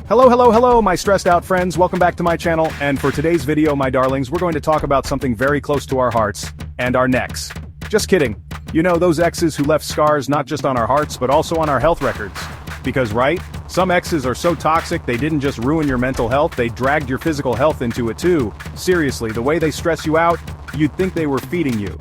Hello, hello, hello, my stressed out friends. Welcome back to my channel, and for today's video, my darlings, we're going to talk about something very close to our hearts and our necks. Just kidding. You know, those exes who left scars not just on our hearts, but also on our health records. Because, right? Some exes are so toxic they didn't just ruin your mental health, they dragged your physical health into it too. Seriously, the way they stress you out, you'd think they were feeding you.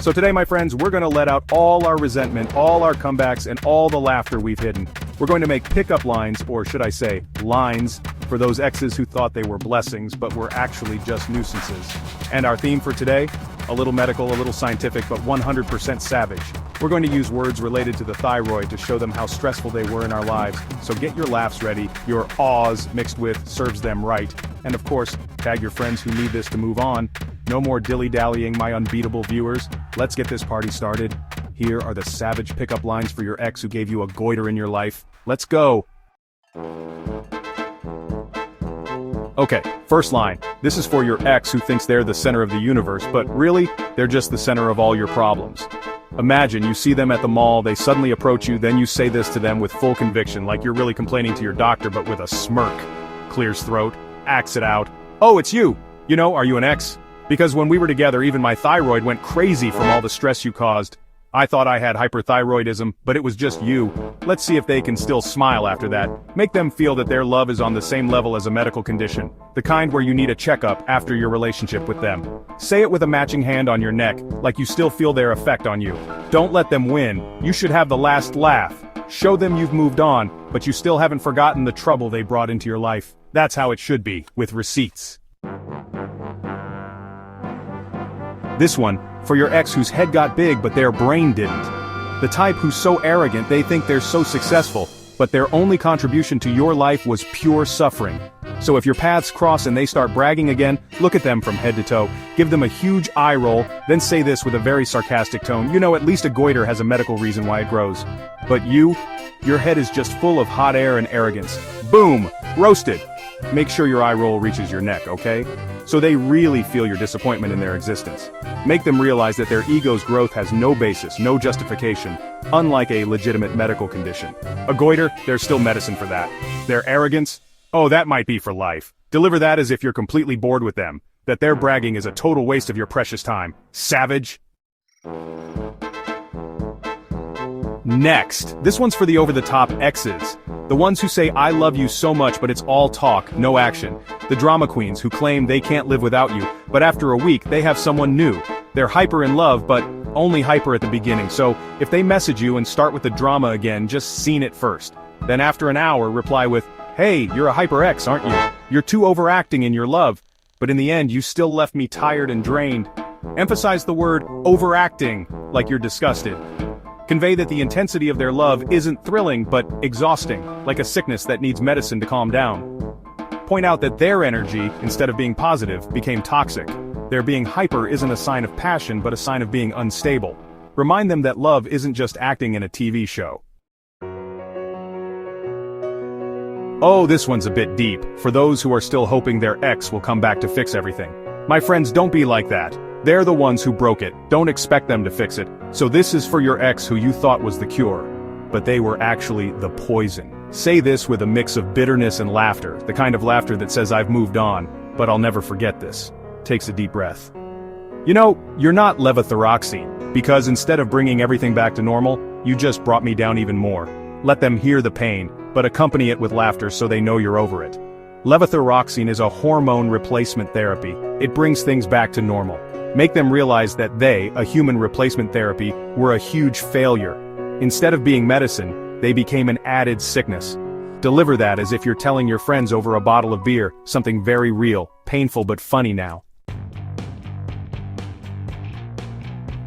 So today, my friends, we're gonna let out all our resentment, all our comebacks, and all the laughter we've hidden. We're going to make pickup lines, or should I say, lines, for those exes who thought they were blessings, but were actually just nuisances. And our theme for today? A little medical, a little scientific, but 100% savage. We're going to use words related to the thyroid to show them how stressful they were in our lives. So get your laughs ready, your awes mixed with serves them right. And of course, tag your friends who need this to move on. No more dilly-dallying, my unbeatable viewers. Let's get this party started. Here are the savage pickup lines for your ex who gave you a goiter in your life. Let's go. Okay, first line. This is for your ex who thinks they're the center of the universe, but really, they're just the center of all your problems. Imagine you see them at the mall, they suddenly approach you, then you say this to them with full conviction, like you're really complaining to your doctor but with a smirk. Clears throat, acts it out. Oh, it's you! You know, are you an ex? Because when we were together, even my thyroid went crazy from all the stress you caused. I thought I had hyperthyroidism, but it was just you. Let's see if they can still smile after that. Make them feel that their love is on the same level as a medical condition. The kind where you need a checkup after your relationship with them. Say it with a matching hand on your neck, like you still feel their effect on you. Don't let them win. You should have the last laugh. Show them you've moved on, but you still haven't forgotten the trouble they brought into your life. That's how it should be, with receipts. This one, for your ex whose head got big but their brain didn't. The type who's so arrogant they think they're so successful, but their only contribution to your life was pure suffering. So if your paths cross and they start bragging again, look at them from head to toe, give them a huge eye roll, then say this with a very sarcastic tone, you know, at least a goiter has a medical reason why it grows. But you, your head is just full of hot air and arrogance. Boom! Roasted! Make sure your eye roll reaches your neck, okay? So they really feel your disappointment in their existence. Make them realize that their ego's growth has no basis, no justification, unlike a legitimate medical condition. A goiter, there's still medicine for that. Their arrogance? Oh, that might be for life. Deliver that as if you're completely bored with them, that their bragging is a total waste of your precious time. Savage. Next, this one's for the over-the-top exes. The ones who say I love you so much but it's all talk, no action. The drama queens who claim they can't live without you, but after a week they have someone new. They're hyper in love, but only hyper at the beginning, so if they message you and start with the drama again, just scene it first. Then after an hour, reply with, hey, you're a hyper ex, aren't you? You're too overacting in your love, but in the end you still left me tired and drained. Emphasize the word overacting, like you're disgusted. Convey that the intensity of their love isn't thrilling but exhausting, like a sickness that needs medicine to calm down. Point out that their energy, instead of being positive, became toxic. Their being hyper isn't a sign of passion but a sign of being unstable. Remind them that love isn't just acting in a TV show. Oh, this one's a bit deep, for those who are still hoping their ex will come back to fix everything. My friends, don't be like that. They're the ones who broke it, don't expect them to fix it. So this is for your ex who you thought was the cure, but they were actually the poison. Say this with a mix of bitterness and laughter, the kind of laughter that says I've moved on, but I'll never forget this. Takes a deep breath. You know, you're not levothyroxine, because instead of bringing everything back to normal, you just brought me down even more. Let them hear the pain, but accompany it with laughter so they know you're over it. Levothyroxine is a hormone replacement therapy. It brings things back to normal. Make them realize that they, a human replacement therapy, were a huge failure. Instead of being medicine, they became an added sickness. Deliver that as if you're telling your friends over a bottle of beer, something very real, painful but funny now.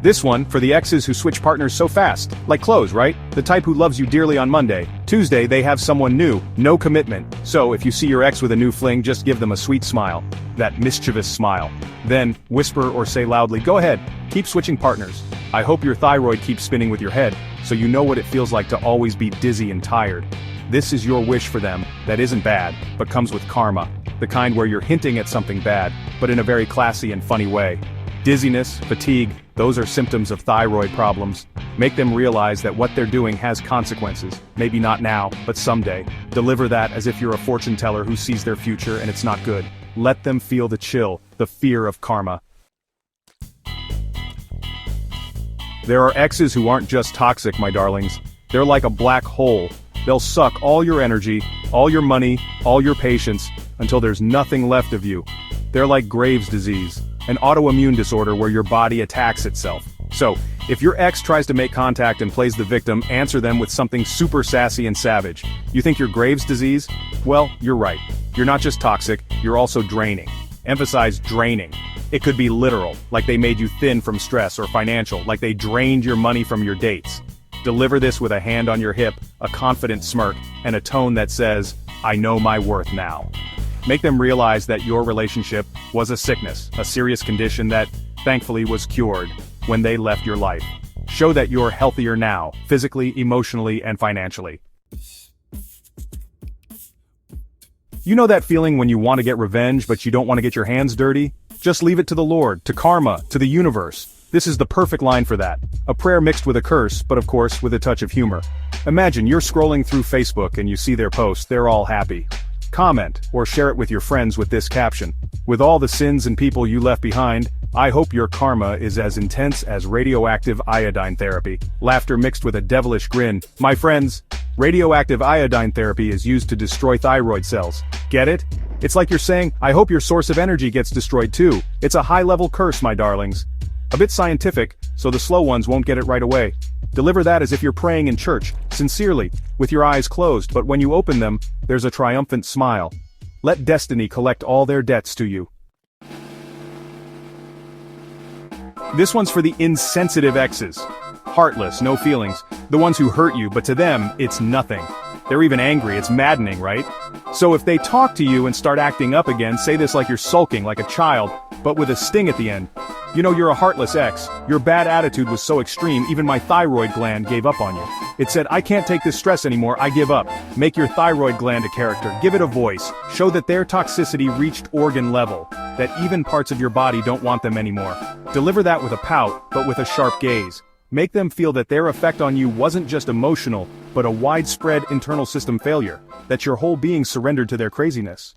This one, for the exes who switch partners so fast, like clothes, right? The type who loves you dearly on Monday. Tuesday they have someone new, no commitment. So if you see your ex with a new fling, just give them a sweet smile. That mischievous smile. Then, whisper or say loudly, go ahead, keep switching partners. I hope your thyroid keeps spinning with your head, so you know what it feels like to always be dizzy and tired. This is your wish for them, that isn't bad, but comes with karma. The kind where you're hinting at something bad, but in a very classy and funny way. Dizziness, fatigue, those are symptoms of thyroid problems. Make them realize that what they're doing has consequences. Maybe not now, but someday. Deliver that as if you're a fortune teller who sees their future and it's not good. Let them feel the chill, the fear of karma. There are exes who aren't just toxic, my darlings. They're like a black hole. They'll suck all your energy, all your money, all your patience, until there's nothing left of you. They're like Graves' disease, an autoimmune disorder where your body attacks itself. So, if your ex tries to make contact and plays the victim, answer them with something super sassy and savage. You think you're Graves' disease? Well, you're right. You're not just toxic, you're also draining. Emphasize draining. It could be literal, like they made you thin from stress, or financial, like they drained your money from your dates. Deliver this with a hand on your hip, a confident smirk, and a tone that says, I know my worth now. Make them realize that your relationship was a sickness, a serious condition that, thankfully, was cured when they left your life. Show that you're healthier now, physically, emotionally, and financially. You know that feeling when you want to get revenge but you don't want to get your hands dirty? Just leave it to the Lord, to karma, to the universe. This is the perfect line for that. A prayer mixed with a curse, but of course with a touch of humor. Imagine you're scrolling through Facebook and you see their post, they're all happy. Comment, or share it with your friends with this caption. With all the sins and people you left behind, I hope your karma is as intense as radioactive iodine therapy. Laughter mixed with a devilish grin. My friends, radioactive iodine therapy is used to destroy thyroid cells. Get it? It's like you're saying, I hope your source of energy gets destroyed too. It's a high-level curse, my darlings. A bit scientific, so the slow ones won't get it right away. Deliver that as if you're praying in church, sincerely, with your eyes closed, but when you open them, there's a triumphant smile. Let destiny collect all their debts to you. This one's for the insensitive exes. Heartless, no feelings. The ones who hurt you, but to them, it's nothing. They're even angry, it's maddening, right? So if they talk to you and start acting up again, say this like you're sulking, like a child, but with a sting at the end. You know you're a heartless ex. Your bad attitude was so extreme, even my thyroid gland gave up on you. It said, I can't take this stress anymore, I give up. Make your thyroid gland a character, give it a voice, show that their toxicity reached organ level, that even parts of your body don't want them anymore. Deliver that with a pout, but with a sharp gaze. Make them feel that their effect on you wasn't just emotional, but a widespread internal system failure, that your whole being surrendered to their craziness.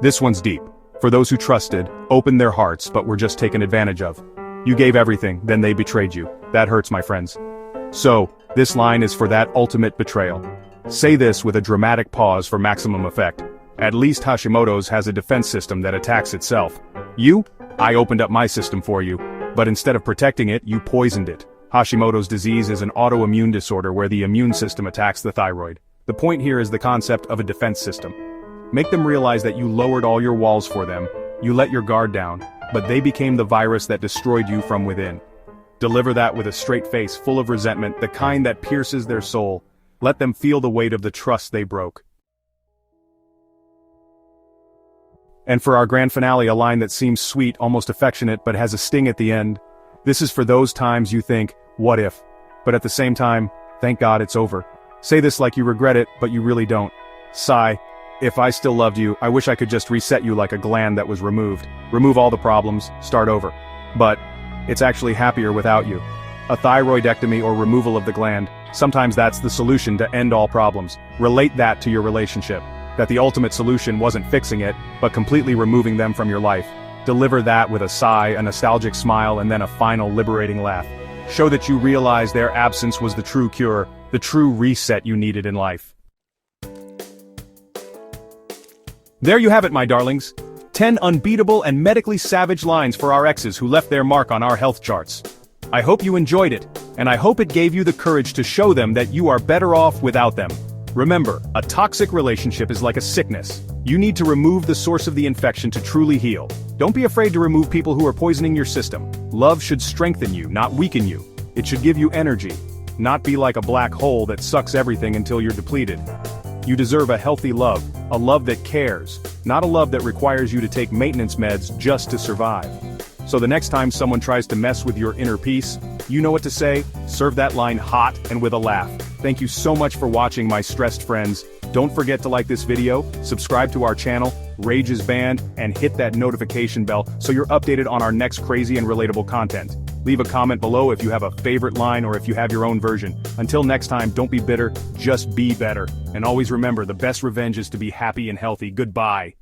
This one's deep. For those who trusted, opened their hearts, but were just taken advantage of. You gave everything, then they betrayed you. That hurts, my friends. So, this line is for that ultimate betrayal. Say this with a dramatic pause for maximum effect. At least Hashimoto's has a defense system that attacks itself. You? I opened up my system for you. But instead of protecting it, you poisoned it. Hashimoto's disease is an autoimmune disorder where the immune system attacks the thyroid. The point here is the concept of a defense system. Make them realize that you lowered all your walls for them, you let your guard down, but they became the virus that destroyed you from within. Deliver that with a straight face full of resentment, the kind that pierces their soul. Let them feel the weight of the trust they broke. And for our grand finale, a line that seems sweet, almost affectionate, but has a sting at the end. This is for those times you think, what if? But at the same time, thank God it's over. Say this like you regret it, but you really don't. Sigh. If I still loved you, I wish I could just reset you like a gland that was removed. Remove all the problems, start over. But it's actually happier without you. A thyroidectomy or removal of the gland, sometimes that's the solution to end all problems. Relate that to your relationship. That the ultimate solution wasn't fixing it, but completely removing them from your life. Deliver that with a sigh, a nostalgic smile, and then a final liberating laugh. Show that you realize their absence was the true cure, the true reset you needed in life. There you have it, my darlings. 10 unbeatable and medically savage lines for our exes who left their mark on our health charts. I hope you enjoyed it, and I hope it gave you the courage to show them that you are better off without them. Remember, a toxic relationship is like a sickness. You need to remove the source of the infection to truly heal. Don't be afraid to remove people who are poisoning your system. Love should strengthen you, not weaken you. It should give you energy, not be like a black hole that sucks everything until you're depleted. You deserve a healthy love, a love that cares, not a love that requires you to take maintenance meds just to survive. So the next time someone tries to mess with your inner peace, you know what to say, serve that line hot and with a laugh. Thank you so much for watching, my stressed friends. Don't forget to like this video, subscribe to our channel, Rage is Banned, and hit that notification bell so you're updated on our next crazy and relatable content. Leave a comment below if you have a favorite line or if you have your own version. Until next time, don't be bitter, just be better. And always remember, the best revenge is to be happy and healthy. Goodbye.